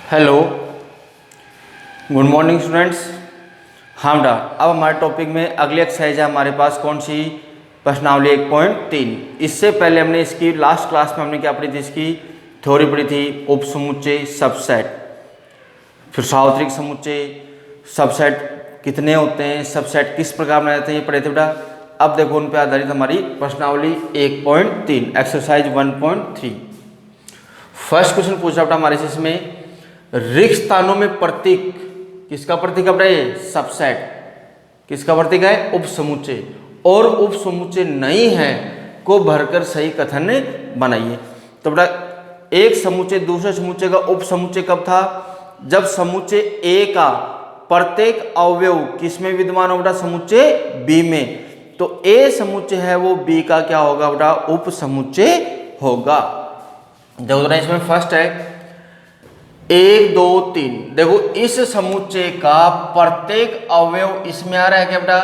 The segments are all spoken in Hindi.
Hello, good morning students. हाँ बेटा, अब हमारे टॉपिक में अगली एक्सरसाइज है हमारे पास कौन सी, प्रश्नावली 1.3। इससे पहले हमने इसकी लास्ट क्लास में हमने क्या पढ़ी थी, इसकी थ्योरी पढ़ी थी, उपसमुच्चय, सबसेट, फिर सार्वत्रिक समुच्चय, सबसेट कितने होते हैं, सबसेट किस प्रकार बनाए जाते हैं, ये पढ़े थे बेटा। अब देखो उन पर आधारित हमारी प्रश्नावली 1.3 एक्सरसाइज 1.3। फर्स्ट क्वेश्चन पूछा बेटा हमारे से इसमें, रिक्त स्थानों में प्रतीक, किसका प्रतीक है बेटा, ये सबसेट, किसका प्रतीक है, उपसमुच्चय, और उपसमुच्चय नहीं है को भरकर सही कथन बनाइए। तो बेटा एक समुच्चय दूसरे समुच्चय का उपसमुच्चय कब था, जब समुच्चय ए का प्रत्येक अवयव किसमें विद्यमान हो बेटा, समुच्चय बी में। तो ए समुच्चय है वो बी का क्या होगा बेटा, उपसमुच्चय होगा। देखो इसमें फर्स्ट है 1 2 3। देखो इस समुच्चय का प्रत्येक अवयव इसमें आ रहा है क्या बेटा,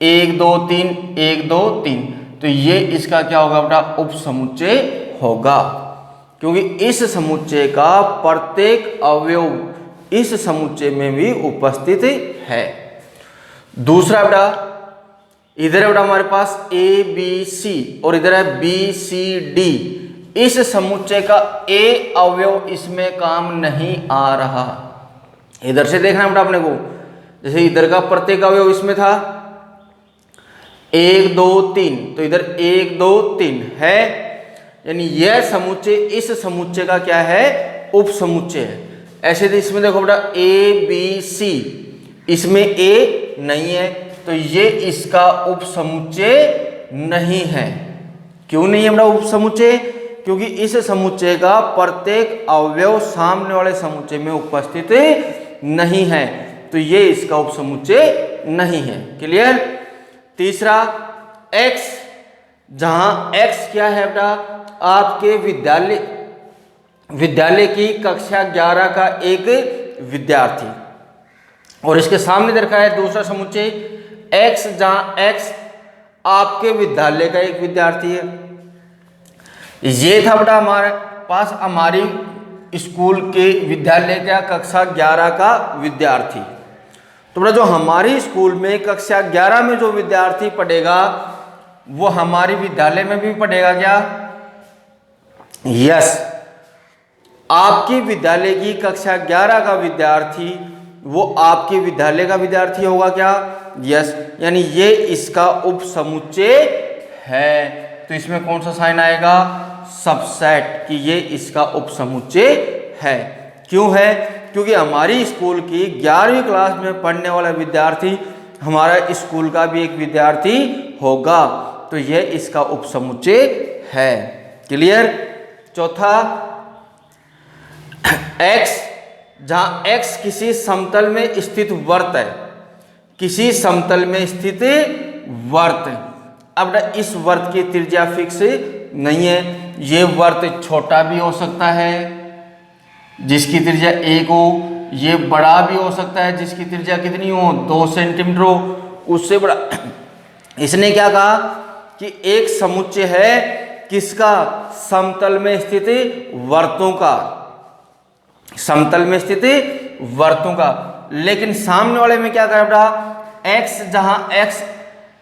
1 2 3 1 2 3। तो ये इसका क्या होगा बेटा, उपसमुच्चय होगा, क्योंकि इस समुच्चय का प्रत्येक अवयव इस समुच्चय में भी उपस्थित है। दूसरा बेटा, इधर है बेटा हमारे पास A B C और इधर है B C D। इस समुच्चय का ए अवयव इसमें काम नहीं आ रहा। इधर से देखना बेटा अपने को, जैसे इधर का प्रत्येक अवयव इसमें था 1 2 3, तो इधर 1 2 3 है, यानी यह समुच्चय इस समुच्चय का क्या है, उपसमुच्चय है। ऐसे तो इसमें देखो बेटा A B C, इसमें A नहीं है, तो ये इसका उपसमुच्चय नहीं है। क्यों नहीं है बेटा उपसमुच्चय, क्योंकि इस समुच्चय का प्रत्येक अवयव सामने वाले समुच्चय में उपस्थित नहीं है, तो ये इसका उपसमुच्चय नहीं है। क्लियर। तीसरा x, जहां x क्या है बेटा, आपके विद्यालय की कक्षा 11 का एक विद्यार्थी, और इसके सामने रखा है दूसरा समुच्चय x, जहां x आपके विद्यालय का एक विद्यार्थी है। ये था बेटा हमारे पास हमारी स्कूल के विद्यालय का कक्षा 11 का विद्यार्थी। तो बेटा जो हमारी स्कूल में कक्षा 11 में जो विद्यार्थी पढ़ेगा वो हमारी विद्यालय में भी पढ़ेगा क्या, यस। आपकी विद्यालय की कक्षा 11 का विद्यार्थी वो आपके विद्यालय का विद्यार्थी होगा क्या, यस। यानी ये इसका उपसमुच्चय है। तो इसमें कौन सा साइन आएगा, सबसेट, कि ये इसका उपसमुच्चय है। क्यों है, क्योंकि हमारी स्कूल की 11वीं क्लास में पढ़ने वाला विद्यार्थी हमारा स्कूल का भी एक विद्यार्थी होगा, तो ये इसका उपसमुच्चय है। क्लियर। चौथा x, जहां x किसी समतल में स्थित वर्त है, किसी समतल में स्थित वर्त। अब इस वर्त की त्रिज्या फिक्स नहीं है, ये वर्त छोटा भी हो सकता है जिसकी त्रिज्या 1 हो, ये बड़ा भी हो सकता है जिसकी त्रिज्या कितनी हो, 2 सेंटीमीटर हो, उससे बड़ा। इसने क्या कहा कि एक समुच्चय है किसका, समतल में स्थित वर्तों का, समतल में स्थित वर्तों का। लेकिन सामने वाले में क्या करा बेटा, x, जहां x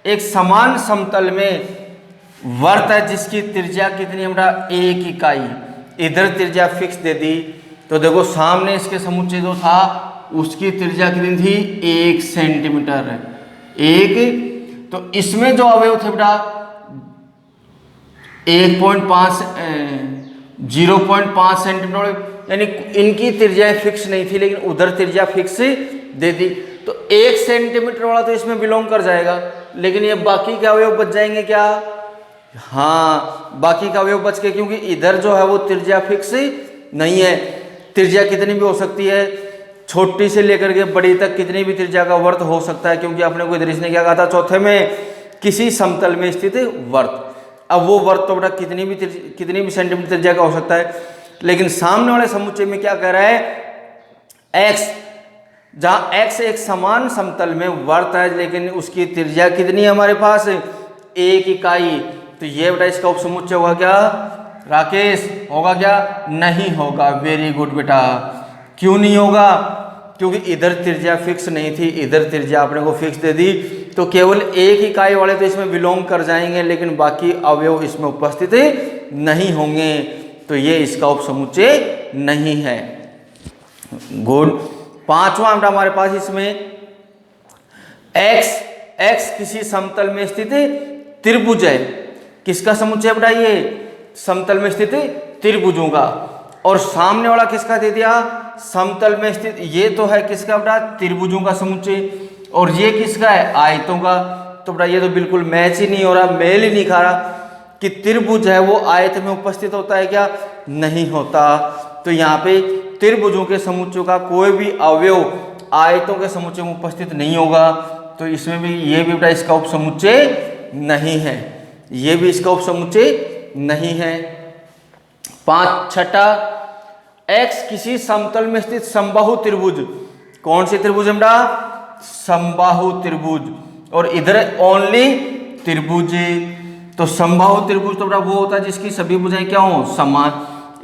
एक समान समतल में वर्त है जिसकी त्रिज्या कितनी है बेटा, 1 इकाई। इधर त्रिज्या फिक्स दे दी, तो देखो सामने इसके समुच्चय जो था उसकी त्रिज्या कितनी थी, 1 सेंटीमीटर, 1। तो इसमें जो अवयव थे बेटा 0.5 सेंटीमीटर, यानी इनकी त्रिज्या फिक्स नहीं थी, लेकिन उधर त्रिज्या फिक्स दे दी। तो 1 सेंटीमीटर वाला तो इसमें बिलोंग कर जाएगा, लेकिन ये बाकी के अवयव बच जाएंगे क्या, हाँ बाकी का अवयव बच के, क्योंकि इधर जो है वो त्रिज्या फिक्स नहीं है। त्रिज्या कितनी भी हो सकती है, छोटी से लेकर के बड़ी तक कितनी भी त्रिज्या का वर्त हो सकता है, क्योंकि आपने को इधर इसने क्या कहा था चौथे में, किसी समतल में स्थित वर्त। अब वो वर्त तो बेटा कितनी भी सेंटीमीटर त्रिज्या का हो सकता है, लेकिन सामने वाले समुच्चय में क्या कह रहा है, x, जहां x एक समान समतल में वर्त है लेकिन उसकी त्रिज्या कितनी है हमारे पास, 1 इकाई। तो ये बेटा इसका उपसमुच्चय होगा क्या, राकेश, होगा क्या, नहीं होगा। वेरी गुड बेटा। क्यों नहीं होगा? क्योंकि इधर त्रिज्या फिक्स नहीं थी, इधर त्रिज्या आपने को फिक्स दे दी, तो केवल एक इकाई वाले तो इसमें बिलोंग कर जाएंगे, लेकिन बाकी अवयव इसमें उपस्थित नहीं होंगे, तो ये इसका उपसमुच्चय नहीं है। गुड। पांचवा बेटा हमारे पास इसमें x किसी समतल में स्थित त्रिभुज है। किसका समुच्चय बेटा? ये समतल में स्थित त्रिभुजों का। और सामने वाला किसका दे दिया? समतल में स्थित, ये तो है किसका बेटा? त्रिभुजों का समुच्चय। और ये किसका है? आयतों का। तो बेटा ये तो बिल्कुल मैच ही नहीं हो रहा, मेल ही नहीं खा रहा कि त्रिभुज है वो आयत में उपस्थित होता है क्या? नहीं होता। तो यहाँ पे त्रिभुजों के समुच्चयों का कोई भी अवयव आयतों के समुच्चय में उपस्थित नहीं होगा, तो इसमें भी ये भी बेटा इसका उपसमुच्चय नहीं है, ये भी इसका उपसमुच्चय नहीं है। छठा, x किसी समतल में स्थित समबाहु त्रिभुज। कौन सी त्रिभुज है बेटा? समबाहु त्रिभुज। और इधर ओनली त्रिभुज। तो समबाहु त्रिभुज तो बेटा वो होता है जिसकी सभी भुजाएं क्या हो? समान।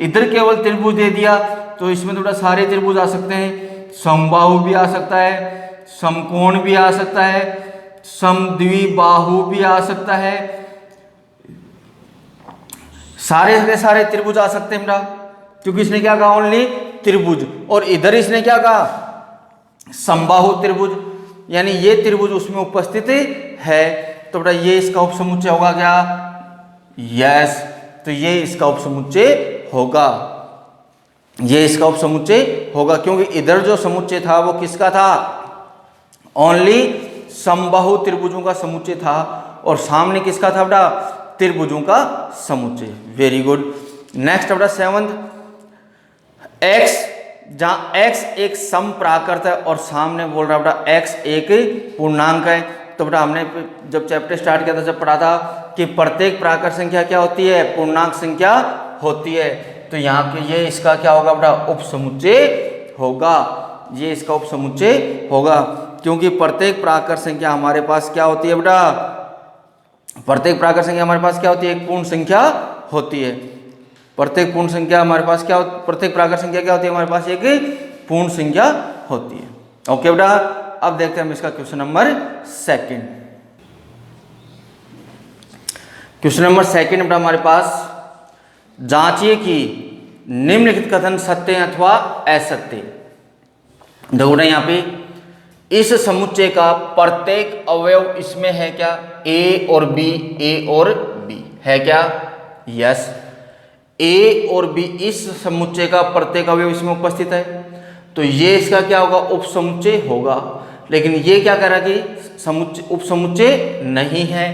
इधर केवल त्रिभुज दे दिया, तो इसमें तो बेटा सारे त्रिभुज आ सकते हैं। समबाहु भी आ सकता है, समकोण भी आ सकता है, समद्विबाहु भी आ सकता है, सारे के सारे त्रिभुज आ सकते हैं बेटा, क्योंकि इसने क्या कहा? ओनली त्रिभुज। और इधर इसने क्या कहा? समबाहु त्रिभुज, यानी ये त्रिभुज उसमें उपस्थित है, तो बेटा ये इसका उपसमुच्चय होगा क्या? यस। तो ये इसका उपसमुच्चय होगा, ये इसका उपसमुच्चय होगा, क्योंकि इधर जो समुच्चय था वो किसका था? ओनली समबाहु त्रिभुजों का समुच्चय था, और सामने किसका था बेटा? त्रिभुजों का समुच्चय। Very good. नेक्स्ट बेटा 7th, x, जहां x एक सम प्राकृत है और सामने बोल रहा बेटा x एक पूर्णांक है। तो बेटा हमने जब चैप्टर स्टार्ट किया था, जब पढ़ा था कि प्रत्येक प्राकृत संख्या क्या होती है? पूर्णांक संख्या होती है। तो यहाँ के ये इसका क्या होगा बेटा? उपसमुच्चय होगा, ये इसका उपसमुच्चय होगा, क्योंकि प्रत्येक प्राकृत संख्या हमारे पास क्या होती है बेटा? प्रत्येक प्राकृत संख्या हमारे पास क्या होती है? एक पूर्ण संख्या होती है। प्रत्येक पूर्ण संख्या हमारे पास क्या होती? प्रत्येक प्राकृत संख्या क्या होती है? हमारे पास एक पूर्ण संख्या होती है। ओके बेटा, अब देखते हैं हम इसका क्वेश्चन नंबर 2। क्वेश्चन नंबर 2 बेटा हमारे पास, जांचिए कि निम्नलिखित कथन सत्य अथवा असत्य। देखो ना यहाँ पे, इस समुच्चय का प्रत्येक अवयव इसमें है क्या? ए और बी, ए और बी है क्या? यस। ए और बी इस समुच्चय का प्रत्येक अवयव इसमें उपस्थित है, तो ये इसका क्या होगा? उपसमुच्चय होगा। लेकिन ये क्या कह रहा है कि समुच्चय उपसमुच्चय नहीं है,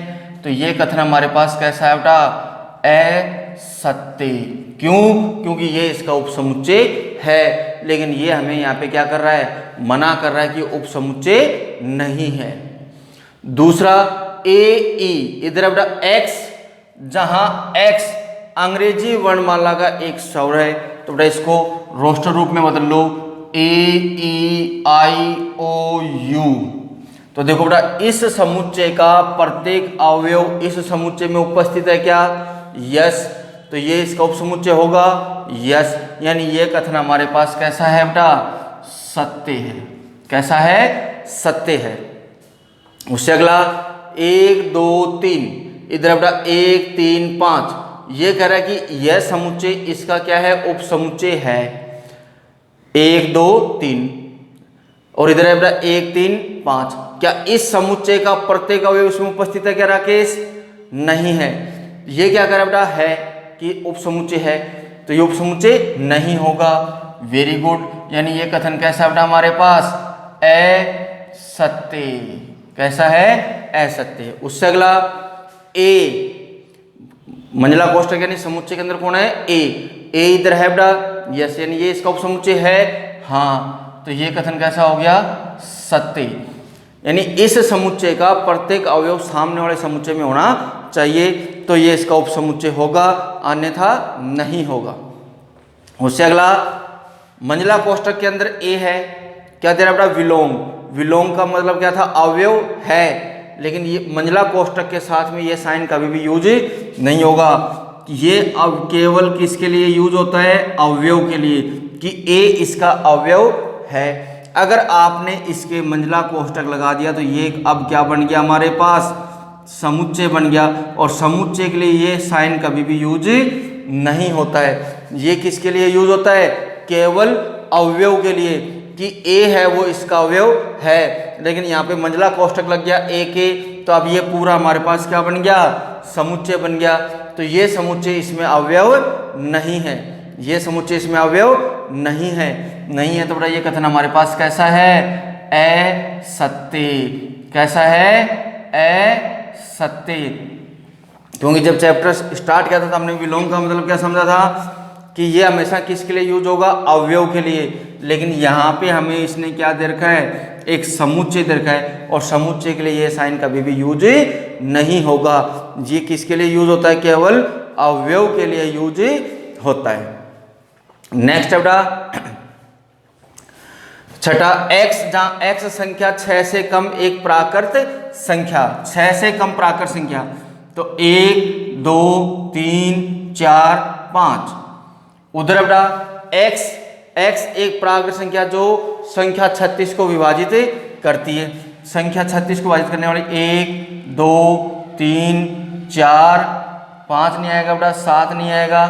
तो ये कथन हमारे पास कैसा है बेटा? असत्य। क्यों? क्योंकि ये इसका उपसमुच्चय है, लेकिन ये हमें यहाँ पे क्या कर रहा है? मना कर रहा है कि उपसमुच्चय नहीं है। दूसरा, ए ई, इधर बेटा x, जहां x अंग्रेजी वर्णमाला का एक स्वर है, तो बेटा इसको रोस्टर रूप में बदल लो, AEIOU। तो देखो बेटा, इस समुच्चय का प्रत्येक अवयव इस समुच्चय में उपस्थित है क्या? यस। तो ये इसका उपसमुच्चय होगा। यस, यानी ये कथन हमारे पास कैसा है बेटा? सत्य है। कैसा है? सत्य है। उससे अगला 1 2 3, इधर बेटा 1 3 5, ये कह रहा है कि यह समुच्चय इसका क्या है? उपसमुच्चय है। 1 2 3, और इधर है बेटा 1 3 5। क्या इस समुच्चय का प्रत्येक अवयव इसमें उपस्थित है क्या राकेश? नहीं है। ये क्या कह रहा बेटा? है कि उपसमुच्चय है, तो ये उपसमुच्चय नहीं होगा। वेरी गुड, यानी ये कथन कैसा बेटा हमारे पास? असत्य। कैसा है? असत्य। उससे अगला ए, मंजिला कोष्ठक यानी समुच्चय के अंदर कौन है? ए इधर है बेटा। यस, यानी ये इसका उपसमुच्चय है। हाँ, तो ये कथन कैसा हो गया? सत्य। यानी इस समुच्चय का प्रत्येक अवयव सामने वाले समुच्चय में होना चाहिए, तो ये इसका उपसमुच्चय होगा, अन्यथा नहीं होगा। उससे अगला मंजिला कोष्ठक के अंदर ए है, क्या दे रहा बेटा? विलोम। विलोम का मतलब क्या था? अवयव है, लेकिन ये मंजिला कोष्ठक के साथ में ये साइन कभी भी यूज नहीं होगा। ये अब केवल किसके लिए यूज होता है? अवयव के लिए। कि ए इसका अवयव है। अगर आपने इसके मंझला कोष्ठक लगा दिया तो ये अब क्या बन गया हमारे पास, समुच्चय बन गया। और समुच्चय के लिए ये साइन कभी भी यूज नहीं होता है। ये किसके लिए यूज होता है, केवल अवयव के लिए, कि ए है वो इसका अवयव है। लेकिन यहाँ पे मंझला कोष्ठक लग गया ए के, तो अब ये पूरा हमारे पास क्या बन गया, समुच्चय बन गया। तो ये समुच्चय इसमें अवयव नहीं है, ये समुच्चय इसमें अवयव नहीं है। नहीं है तो बेटा ये कथन हमारे पास कैसा है, असत्य। कैसा है, असत्य। क्योंकि जब चैप्टर स्टार्ट किया था तो हमने विलोम का मतलब क्या समझा था कि ये हमेशा किसके लिए यूज होगा, अवयव के लिए। लेकिन यहाँ पे हमें इसने क्या दे रखा है, एक समुच्चय दे रखा है, और समुच्चय के लिए ये साइन कभी भी यूज नहीं होगा। ये किसके लिए यूज होता है, केवल अवयव के लिए यूज होता है। नेक्स्ट बेटा छठा, x, जहां x संख्या 6 से कम एक प्राकृत संख्या, 6 से कम प्राकृत संख्या, तो 1 2 3 4 5। उधर बेटा x एक प्राकृत संख्या जो संख्या 36 को विभाजित करती है। संख्या 36 को विभाजित करने वाली 1 2 3 4 5 नहीं आएगा बेटा, 7 नहीं आएगा,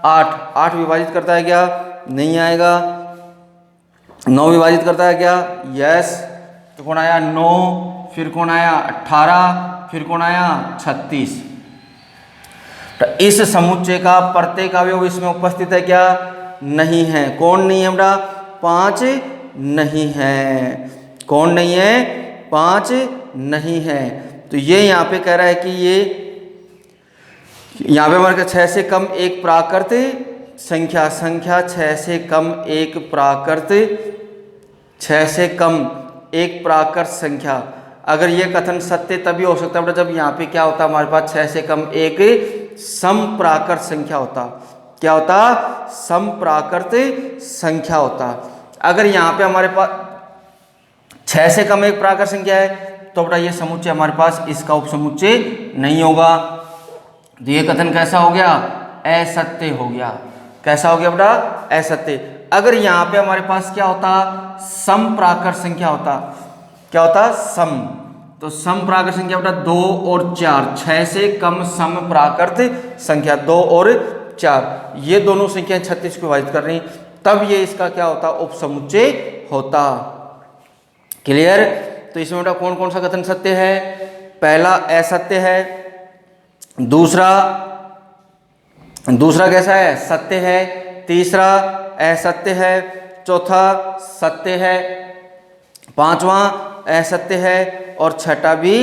8 विभाजित करता है क्या, नहीं आएगा। 9 विभाजित करता है क्या, यस। तो कौन आया 9, फिर कौन आया 18, फिर कौन आया 36। तो इस समुच्चय का प्रत्येक अवयव इसमें उपस्थित है क्या, नहीं है। कौन नहीं है बेटा, 5 नहीं है। कौन नहीं है, 5 नहीं है। तो ये यहाँ पे कह रहा है कि ये यहाँ पे हमारे 6 से कम एक प्राकृत संख्या 6 से कम एक प्राकृत 6 से कम एक प्राकृत संख्या। अगर ये कथन सत्य तभी हो सकता है जब यहाँ पे क्या होता है, हमारे पास 6 से कम एक समप्राकृत संख्या होता। क्या होता, समप्राकृत संख्या होता। अगर यहाँ पे हमारे पास 6 से कम एक प्राकृत संख्या है तो बेटा ये समुच्चय हमारे पास इसका उपसमुच्चय नहीं होगा। तो ये कथन कैसा हो गया, असत्य हो गया। कैसा हो गया बेटा, असत्य। अगर यहाँ पे हमारे पास क्या होता, सम प्राकृत संख्या होता। क्या होता, सम। तो सम प्राकृत संख्या बेटा 2 और 4, 6 से कम सम प्राकृत संख्या 2 और 4, ये दोनों संख्याएं 36 को विभाजित कर रही, तब ये इसका क्या होता, उपसमुच्चय होता। क्लियर। तो इसमें बेटा कौन कौन सा कथन सत्य है, पहला असत्य है, दूसरा कैसा है, सत्य है, तीसरा असत्य है, चौथा सत्य है, पांचवा असत्य है, और छठा भी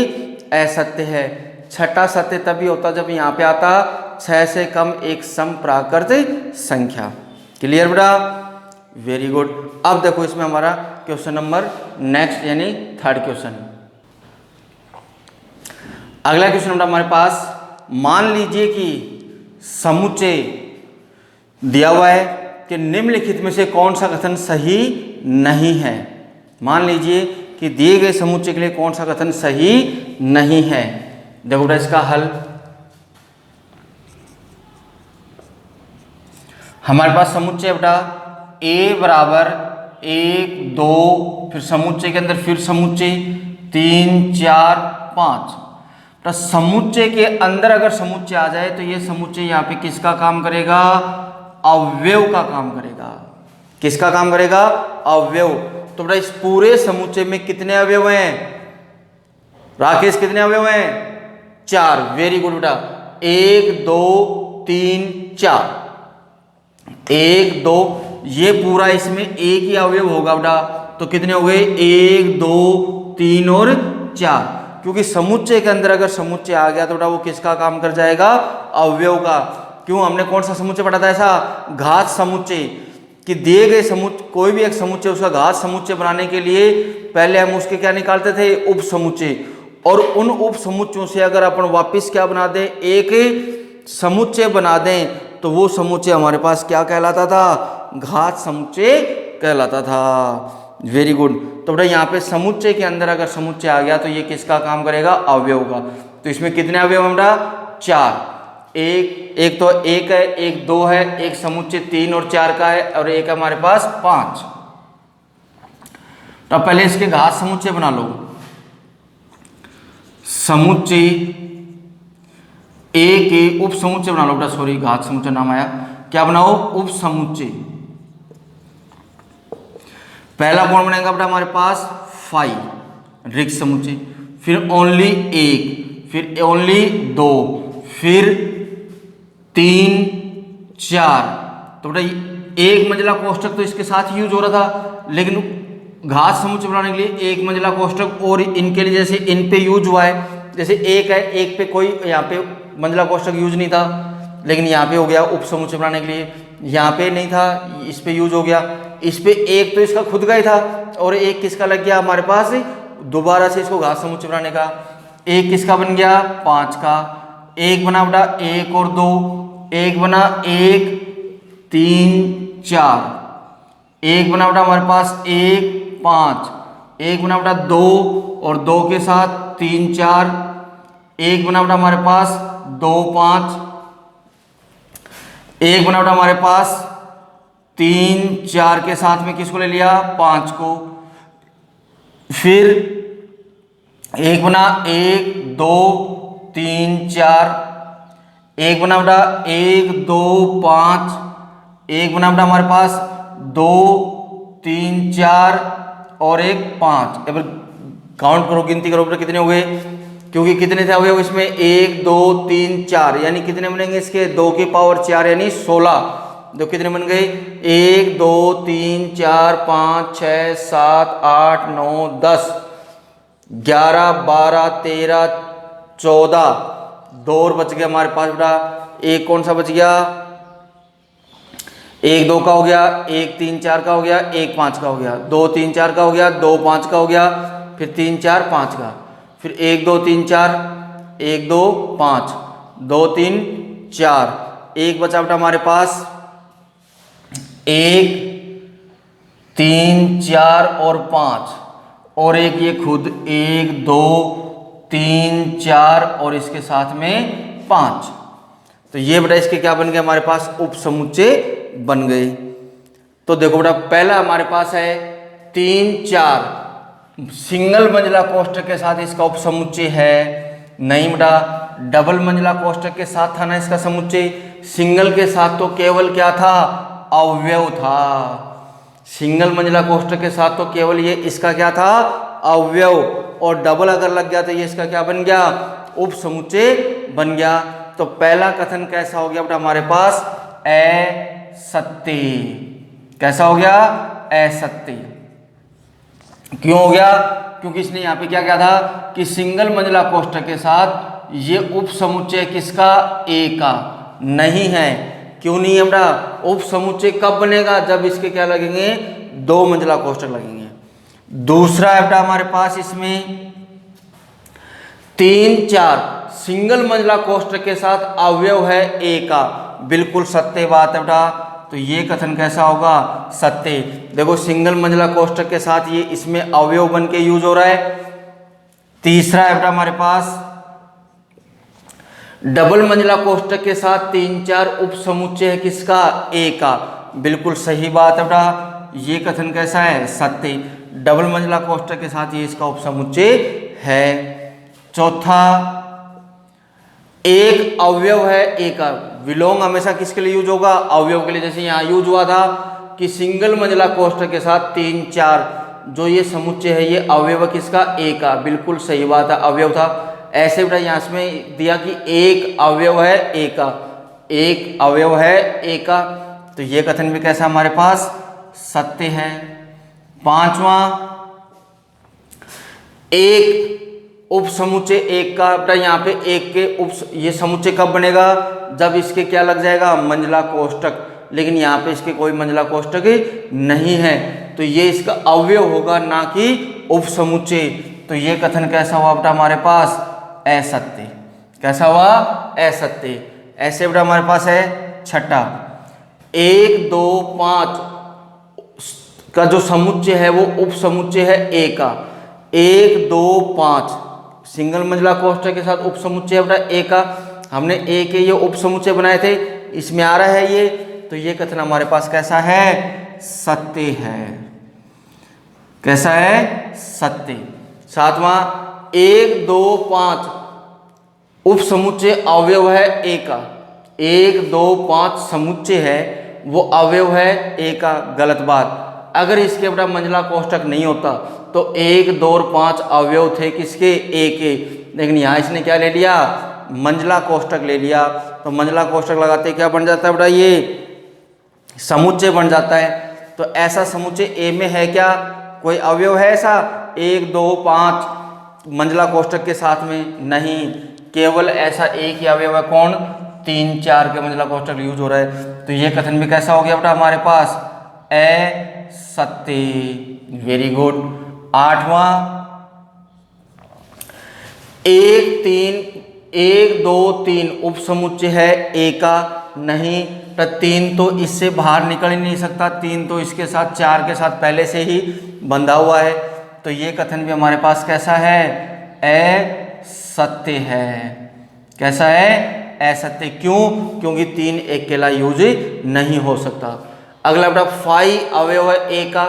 असत्य है। छठा सत्य तभी होता जब यहाँ पे आता 6 से कम एक सम प्राकृत संख्या। क्लियर बेटा, वेरी गुड। अब देखो इसमें हमारा क्वेश्चन नंबर नेक्स्ट यानी थर्ड क्वेश्चन। अगला क्वेश्चन बेटा हमारे पास, मान लीजिए कि समुच्चय दिया हुआ है कि निम्नलिखित में से कौन सा कथन सही नहीं है। मान लीजिए कि दिए गए समुच्चय के लिए कौन सा कथन सही नहीं है। देखो बेटा इसका हल, हमारे पास समुच्चय बेटा a बराबर 1 2, फिर समुच्चय के अंदर फिर समुच्चय 3 4 5। तो समुच्चय के अंदर अगर समुच्चय आ जाए तो ये समुच्चय यहाँ पे किसका काम करेगा, अवयव का काम करेगा। किसका काम करेगा, अवयव। तो बेटा इस पूरे समुच्चय में कितने अवयव हैं, राकेश कितने अवयव हैं, 4। वेरी गुड बेटा, 1 2 3 4, 1 2, ये पूरा इसमें एक ही अवयव होगा बेटा। तो कितने हो गए, 1 2 3 और 4। क्योंकि समुच्चय के अंदर अगर समुच्चय आ गया तो बेटा वो किसका काम कर जाएगा, अवयव का। क्यों, हमने कौन सा समुच्चय पढ़ा था ऐसा, घात समुच्चय, कि दिए गए समुच्चय कोई भी एक समुच्चय उसका घात समुच्चय बनाने के लिए पहले हम उसके क्या निकालते थे, उप समुच्चय। और उन उप समुच्चयों से अगर अपन वापिस क्या बना दें, एक समुच्चय बना दें, तो वो समुच्चय हमारे पास क्या कहलाता था, घात समुच्चय कहलाता था। Very good. तो बेटा यहाँ पे समुच्चय के अंदर अगर समुच्चय आ गया तो ये किसका काम करेगा, अवयव का। तो इसमें कितने अवयव हैं बेटा, 4। एक तो एक है, एक दो है, एक समुच्चय 3 और 4 का है, और एक है हमारे पास 5। तो पहले इसके घात समुच्चय बना लो। समुच्चय ए के उप समुच्चय बना लो बेटा, सॉरी घात समुच्चय नाम आया, क्या बनाओ, उप समुच्चय। पहला कौन बनेगा बेटा हमारे पास 5 रिक्त समुच्चय, फिर ओनली 1, फिर ओनली 2, फिर 3 4। तो बेटा एक मंजिला कोष्ठक तो इसके साथ यूज हो रहा था, लेकिन घात समुच्चय बनाने के लिए एक मंजिला कोष्ठक और इनके लिए जैसे इन पे यूज हुआ है, जैसे एक है, एक पे कोई यहाँ पे मंजिला कोष्ठक यूज नहीं था, लेकिन यहाँ पे हो गया उप समुच्चय बनाने के लिए। यहाँ पे नहीं था, इस पे यूज हो गया। इस पे एक तो इसका खुद का ही था, और एक किसका लग गया हमारे पास दोबारा से इसको घात समुच्चय बनाने का। एक किसका बन गया, 5 का। एक बना बेटा 1 और 2, एक बना 1 3 4, एक बना बेटा हमारे पास 1 5, एक बना बेटा 2 और 2 के साथ 3 4, एक बना बेटा हमारे पास 2 5, एक बना बेटा हमारे पास 3 4 के साथ में किसको ले लिया, 5 को। फिर एक बना 1 2 3 4, एक बना बेटा 1 2 5, एक बना बेटा हमारे पास 2 3 4 और एक 5। अब काउंट करो, गिनती करो बेटा कितने हो गए, क्योंकि कितने थे अवयव इसमें, 1 2 3 4, यानी कितने बनेंगे इसके 2 की पावर 4 यानी 16। तो कितने बन गए, 1 2 3 4 5 6 7 8 9 10 11 12 13 14, 2 और बच गया हमारे पास बेटा। एक कौन सा बच गया, 1 2 का हो गया, 1 3 4 का हो गया, 1 5 का हो गया, 2 3 4 का हो गया, 2 5 का हो गया, फिर 3 4 5 का, फिर 1 2 3 4, 1 2 5, 2 3 4, एक बचा बेटा हमारे पास 1 3 4 और 5, और एक ये खुद 1 2 3 4 और इसके साथ में 5। तो ये बेटा इसके क्या बन गए हमारे पास, उप समुच्चय बन गए। तो देखो बेटा पहला हमारे पास है 3 4, सिंगल मंजिला कोष्ठक के साथ इसका उप समुच्चय है नहीं बेटा, डबल मंजिला कोष्ठक के साथ था ना इसका समुच्चय। सिंगल के साथ तो केवल क्या था, अवयव था। सिंगल मंजिला कोष्ठक के साथ तो केवल ये इसका क्या था, अवयव, और डबल अगर लग गया तो ये इसका क्या बन गया, उप समुच्चय बन गया। तो पहला कथन कैसा हो गया बेटा हमारे पास, असत्य। कैसा हो गया, असत्य। क्यों हो गया, क्योंकि इसने यहाँ पे क्या किया था कि सिंगल मंजिला कोष्ठक के साथ ये उप समुच्चय किसका, ए का नहीं है। क्यों नहीं है बेटा, उप समुच्चय कब बनेगा, जब इसके क्या लगेंगे, 2 मंजिला कोष्ठक लगेंगे। दूसरा है बेटा हमारे पास इसमें 3 4, सिंगल मंजिला कोष्ठक के साथ अवयव है ए का, बिल्कुल सत्य बात है बेटा। तो ये कथन कैसा होगा, सत्य। देखो सिंगल मंजिला कोष्ठक के साथ ये इसमें अवयव बन के यूज हो रहा है। तीसरा है बेटा हमारे पास डबल मंजिला कोष्ठक के साथ 3 4 उप समुच्चय है किसका, ए का, बिल्कुल सही बात है बेटा। ये कथन कैसा है, सत्य। डबल मंजिला कोष्ठक के साथ ये इसका उप समुच्चय है। चौथा, एक अवयव है ए का, विलोम हमेशा किसके लिए यूज होगा, अवयव के लिए। जैसे यहाँ यूज हुआ था कि सिंगल मंजिला कोष्ठक के साथ 3 4, जो ये समुच्चय है ये अवयव किसका, ए का, बिल्कुल सही बात है, अवयव था। ऐसे बेटा यहाँ इसमें दिया कि एक अवयव है ए का, एक अवयव है ए का, तो ये कथन भी कैसा हमारे पास, सत्य है। पांचवा, एक उप समुच्चय एक का, बेटा यहाँ पे एक के उप, ये समुच्चय कब बनेगा, जब इसके क्या लग जाएगा, मंजिला कोष्ठक। लेकिन यहाँ पे इसके कोई मंजिला कोष्ठक नहीं है, तो ये इसका अवयव होगा ना कि उप समुच्चय। तो ये कथन कैसा हुआ बेटा हमारे पास, असत्य। कैसा हुआ, असत्य। ऐसे बेटा हमारे पास है छठा, 1 2 5 का जो समुच्चय है वो उप समुच्चय है ए का। 1 2 5 सिंगल मंजिला कोष्ठक के साथ उप समुच्चय है बेटा ए का। हमने ए के ये उप समुच्चय बनाए थे, इसमें आ रहा है ये, तो ये कथन हमारे पास कैसा है? सत्य है। कैसा है? सत्य। सातवां, 1 2 5 उप समुच्चय अवयव है ए का। 1 2 5 समुच्चय है, वो अवयव है ए का। गलत बात। अगर इसके बेटा मंजिला कोष्ठक नहीं होता तो 1 2 और 5 अवयव थे किसके? ए के। लेकिन यहाँ इसने क्या ले लिया? मंजिला कोष्ठक ले लिया। तो मंजिला कोष्ठक लगाते क्या बन जाता है बेटा? ये समुच्चय बन जाता है। तो ऐसा समुच्चय ए में है क्या? कोई अवयव है ऐसा 1 2 5 मंजिला कोष्ठक के साथ में? नहीं, केवल ऐसा एक ही अवयव है। कौन? 3 4 के मंजिला कोष्ठक यूज हो रहा है। तो ये कथन भी कैसा हो गया बेटा हमारे पास? असत्य। Very good. आठवां, 1 2 3 उप समुच्चय है ए का। नहीं, तो 3 तो इससे बाहर निकल ही नहीं सकता। 3 तो इसके साथ 4 के साथ पहले से ही बंधा हुआ है। तो ये कथन भी हमारे पास कैसा है? असत्य है। कैसा है? असत्य। क्यों? क्योंकि 3 अकेला यूज नहीं हो सकता। अगला बेटा 5 अवयव है ए का।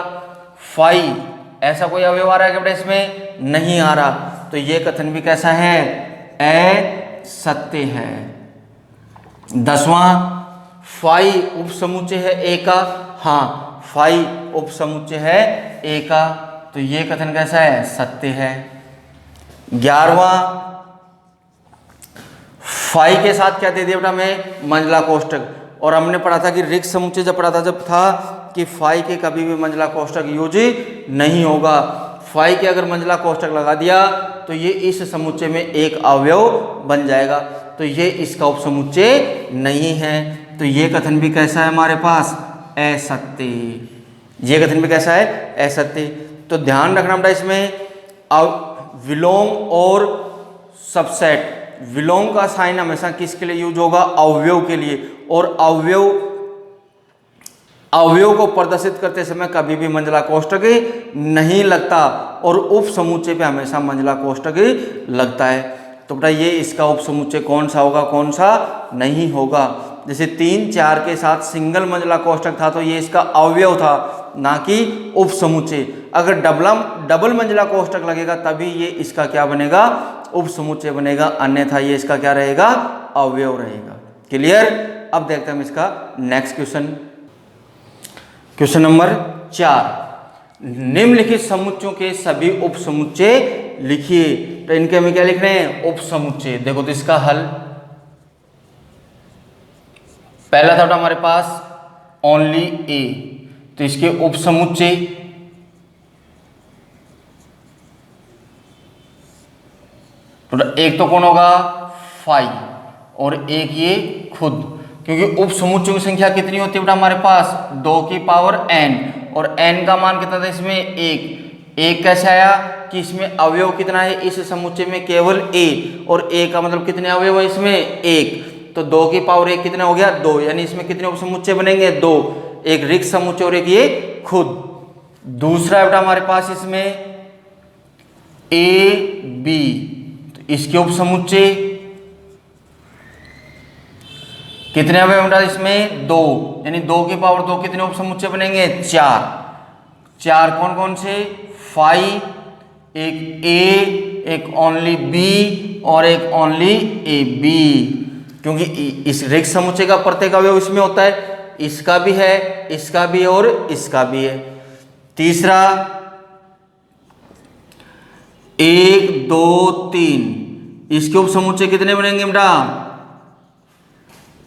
5 ऐसा कोई अवयव आ रहा है क्या बेटा इसमें? नहीं आ रहा। तो ये कथन भी कैसा है? असत्य है। 10वां, 5 उप समुच्चय है ए का। हाँ, 5 उप समुच्चय है ए का। तो ये कथन कैसा है? सत्य है। 11वां, 5 के साथ क्या दे दिया बेटा हमें? मंजिला कोष्ठक। और हमने पढ़ा था कि रिक्त समुच्चय जब पढ़ा था जब था कि 5 के कभी भी मंजिला कोष्ठक यूज नहीं होगा। 5 के अगर मंजिला कोष्ठक लगा दिया तो ये इस समुच्चय में एक अवयव बन जाएगा। तो ये इसका उप समुच्चय नहीं है। तो ये कथन भी कैसा है हमारे पास? असत्य। ये कथन भी कैसा है? असत्य। तो ध्यान रखना बेटा इसमें विलोम और सबसेट। विलोम का साइन हमेशा किसके लिए यूज होगा? अवयव के लिए। और अवयव को प्रदर्शित करते समय कभी भी मंजिला कोष्ठक नहीं लगता, और उप समुच्चय पे हमेशा मंजिला कोष्ठक लगता है। तो बेटा ये इसका उप समुच्चय कौन सा होगा, कौन सा नहीं होगा? जैसे 3 4 के साथ सिंगल मंजिला कोष्ठक था तो ये इसका अवयव था, ना कि उप समुच्चय। अगर डबल मंजिला कोष्ठक लगेगा तभी ये इसका क्या बनेगा? उप समुच्चय बनेगा, अन्यथा ये इसका क्या रहेगा? अवयव रहेगा। क्लियर? अब देखते हैं हम इसका नेक्स्ट क्वेश्चन। क्वेश्चन नंबर 4, निम्नलिखित समुच्चयों के सभी उप समुच्चय लिखिए। तो इनके हमें क्या लिख रहे हैं? उप समुच्चय। देखो तो इसका हल पहला था हमारे पास ओनली ए, तो इसके उप समुच्चय तो एक तो कौन होगा? 5 और एक ये खुद, क्योंकि उप समुच्चयों की संख्या कितनी होती है बेटा हमारे पास? 2 की पावर n, और n का मान कितना था इसमें? 1। 1 कैसे आया कि इसमें अवयव कितना है इस समुच्चय में? केवल a, और a का मतलब कितने अवयव है इसमें? 1। तो 2 की पावर 1 कितना हो गया? 2। यानी इसमें कितने उप समुच्चय बनेंगे? 2। एक रिक्त समुच्चय और एक ये खुद। दूसरा बेटा हमारे पास इसमें a b, तो इसके उप समुच्चय कितने अवयव बेटा इसमें? 2। यानी 2 की पावर 2 कितने उप समुच्चय बनेंगे? 4। 4 कौन कौन से? 5, एक a, एक ओनली b और एक ओनली ए बी। क्योंकि इस रिक्त समुच्चय का प्रत्येक अवयव इसमें होता है, इसका भी है, इसका भी है और इसका भी है। तीसरा 1 2 3, इसके उप समुच्चय कितने बनेंगे बेटा?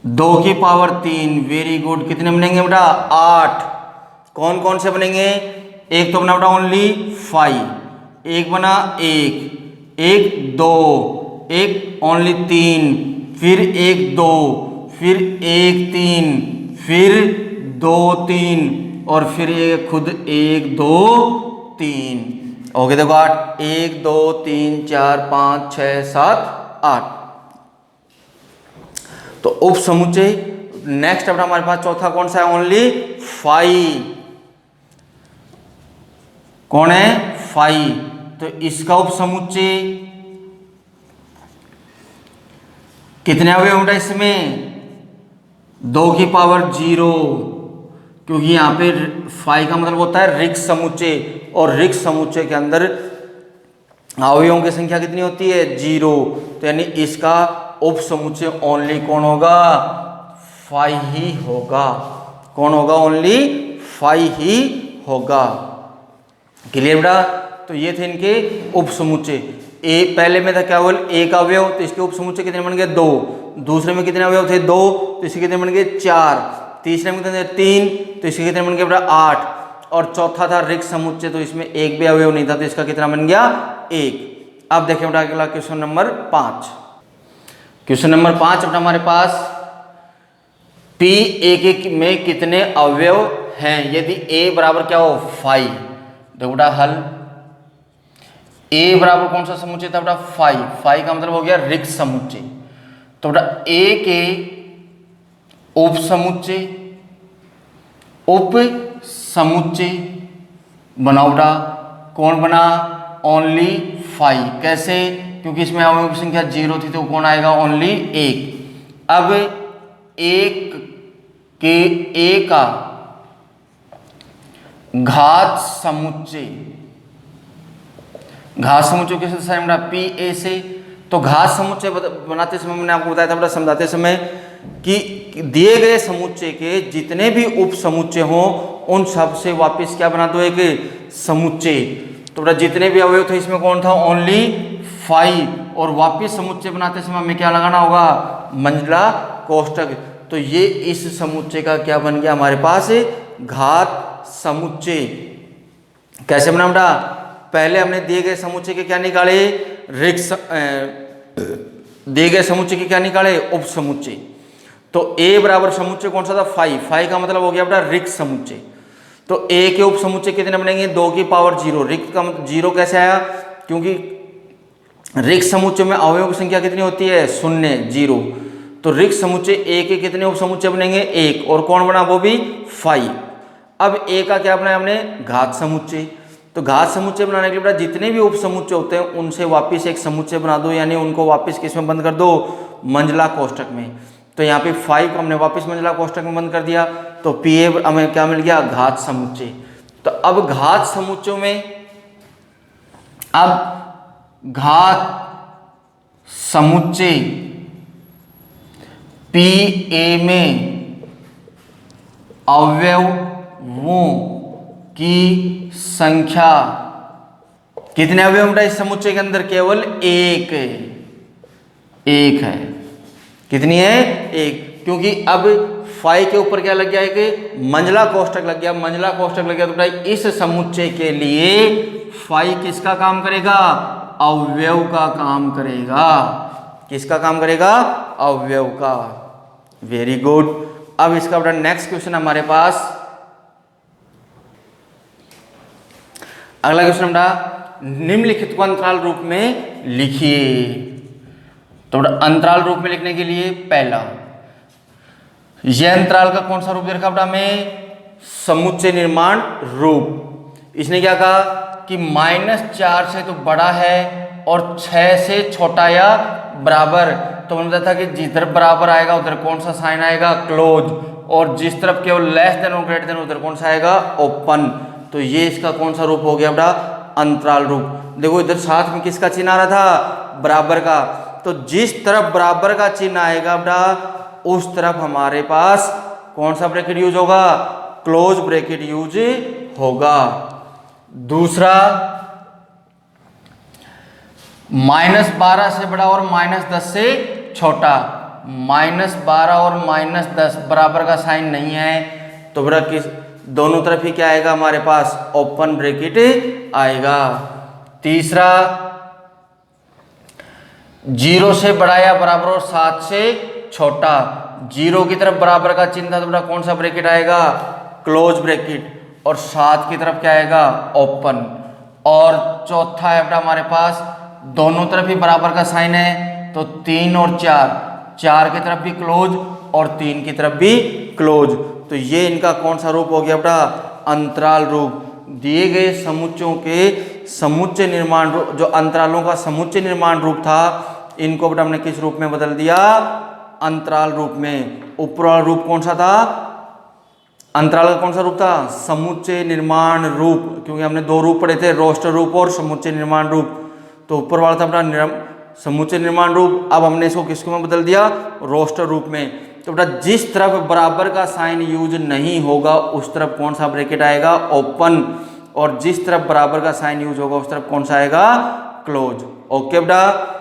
2 की पावर 3। Very good. कितने बनेंगे बेटा? 8। कौन कौन से बनेंगे? एक तो बना बेटा ओनली 5, एक बना 1, एक 2, एक ओनली 3, फिर 1 2, फिर 1 3, फिर 2 3, और फिर एक खुद 1 2 3। ओके देखो 8, 1 2 3 4 5 6 7 8। तो उप समुच्चय नेक्स्ट अपना हमारे पास चौथा कौन सा है? ओनली 5। कौन है? 5। तो इसका उप समुच्चय कितने अवयव बेटा इसमें 2 की पावर 0, क्योंकि यहाँ पे फाई का मतलब होता है रिक्त समुच्चय, और रिक्त समुच्चय के अंदर अवयवों की संख्या कितनी होती है 0। तो यानी इसका उप समुच्चय ओनली कौन होगा, फाई ही होगा। कौन होगा, ओनली फाई ही होगा। क्लियर बेटा। तो ये थे इनके उप समुच्चय। ए पहले में था केवल एक अवयव, तो इसके उप समुच्चय कितने बन गए 2। दूसरे में कितने अवयव थे 2, तो इसके कितने बन गए 4। तीसरे में कितने 3, तो इसके कितने बन गए बेटा 8। और चौथा था रिक्त समुच्चय, तो इसमें एक भी अवयव नहीं था, तो इसका कितना बन गया 1। अब देखिए बेटा अगला क्वेश्चन नंबर 5। क्वेश्चन नंबर 5 बेटा हमारे पास पी एक में कितने अवयव हैं यदि ए बराबर क्या हो 5। देखो बेटा हल, ए बराबर कौन सा समुच्चय था बेटा 5। 5 का मतलब हो गया रिक्त समुच्चय। तो बेटा ए के उप समुच्चय, उप समुच्चय बनाओ बेटा। कौन बना, ओनली 5। कैसे, क्योंकि इसमें अवयव की संख्या 0 थी, तो कौन आएगा ओनली 1। अब एक के ए का घात समुच्चय, घात समुच्चय कैसे दर्शाएं बेटा पी ए से। तो घात समुच्चय बनाते समय मैंने आपको बताया था बेटा समझाते समय कि दिए गए समुच्चय के जितने भी उप समुच्चय हों उन सब से वापस क्या बना दो, एक समुच्चय। तो बेटा जितने भी अवयव थे इसमें कौन था, ओनली 5। और वापस समुच्चय बनाते समय हमें क्या लगाना होगा, मंझला कोष्ठक। तो ये इस समुच्चय का क्या बन गया हमारे पास, घात समुच्चय। कैसे बना बेटा, पहले हमने दिए गए समुच्चय के क्या निकाले, दिए गए समुच्चय के क्या निकाले, उप समुच्चय। तो ए बराबर समुच्चय कौन सा था 5। 5 का मतलब हो गया बेटा रिक्त समुच्चय। तो ए के उप समुच्चय कितने बनेंगे 2 की पावर 0। रिक्त का मतलब 0 कैसे आया, क्योंकि रिक्त समुच्चय में अवयवों की संख्या कितनी होती है 0 0। तो रिक्त समुच्चय ए के कितने उप समुच्चय बनेंगे 1, और कौन बना वो भी 5। अब ए का क्या बनाया हमने, घात समुच्चय। तो घात समुच्चय बनाने के लिए बेटा जितने भी उप समुच्चय होते हैं उनसे वापस एक समुच्चय बना दो, यानी उनको वापस किस में बंद कर दो, मंझला कोष्ठक में। तो यहाँ पे 5 को हमने वापस मंझला कोष्ठक में बंद कर दिया, तो पी ए हमें क्या मिल गया, घात समुच्चय। तो अब घात समुच्चयों में, अब घात समुच्चय पी ए में अवयवों की संख्या कितने अवयव बेटा इस समुच्चय के अंदर, केवल एक है। कितनी है, 1। क्योंकि अब 5 के ऊपर क्या लग गया, एक मंझला कोष्ठक लग गया। मंझला कोष्ठक लग गया तो बेटा इस समुच्चय के लिए 5 किसका काम करेगा, अवयव का काम करेगा। किसका काम करेगा, अवयव का। Very good. अब इसका बेटा नेक्स्ट क्वेश्चन हमारे पास, अगला क्वेश्चन बेटा निम्नलिखित को अंतराल रूप में लिखिए। तो बेटा अंतराल रूप में लिखने के लिए पहला, यह अंतराल का कौन सा रूप दे रखा बेटा हमें, समुच्चय निर्माण रूप। इसने क्या कहा कि -4 से तो बड़ा है और 6 से छोटा या बराबर। तो मैंने बताया था कि जिस तरफ बराबर आएगा उधर कौन सा साइन आएगा, क्लोज, और जिस तरफ केवल लेस देन और ग्रेटर देन उधर कौन सा आएगा, ओपन। तो ये इसका कौन सा रूप हो गया बेटा, अंतराल रूप। देखो इधर साथ में किसका चिन्ह आ रहा था, बराबर का। तो जिस तरफ बराबर का चिन्ह आएगा बेटा उस तरफ हमारे पास कौन सा ब्रैकेट यूज होगा, क्लोज ब्रैकेट यूज होगा। दूसरा, -12 से बड़ा और -10 से छोटा। -12 और -10 बराबर का साइन नहीं है, तो बेटा किस दोनों तरफ ही क्या आएगा हमारे पास, ओपन ब्रैकेट आएगा। तीसरा, 0 से बड़ा या बराबर और 7 से छोटा। 0 की तरफ बराबर का चिन्ह था तो बेटा कौन सा ब्रैकेट आएगा, क्लोज ब्रैकेट, और 7 की तरफ क्या आएगा, ओपन। और चौथा है बेटा हमारे पास दोनों तरफ ही बराबर का साइन है, तो 3 और 4 की तरफ भी क्लोज और 3 की तरफ भी क्लोज। तो ये इनका कौन सा रूप हो गया बेटा, अंतराल रूप। दिए गए समुच्चयों के समुच्चय निर्माण रूप, जो अंतरालों का समुच्चय निर्माण रूप था, इनको बेटा हमने किस रूप में बदल दिया, अंतराल रूप में। ऊपर वाला रूप कौन सा था, अंतराल का कौन सा रूप था, समुच्चय निर्माण रूप, क्योंकि हमने दो रूप पढ़े थे, रोस्टर रूप और समुच्चय निर्माण रूप। तो ऊपर वाला था अपना समुच्चय निर्माण रूप, अब हमने इसको किसको में बदल दिया, रोस्टर रूप में। तो बेटा जिस तरफ बराबर का साइन यूज नहीं होगा उस तरफ कौन सा ब्रैकेट आएगा, ओपन, और जिस तरफ बराबर का साइन यूज होगा उस तरफ कौन सा आएगा, क्लोज। ओके बेटा।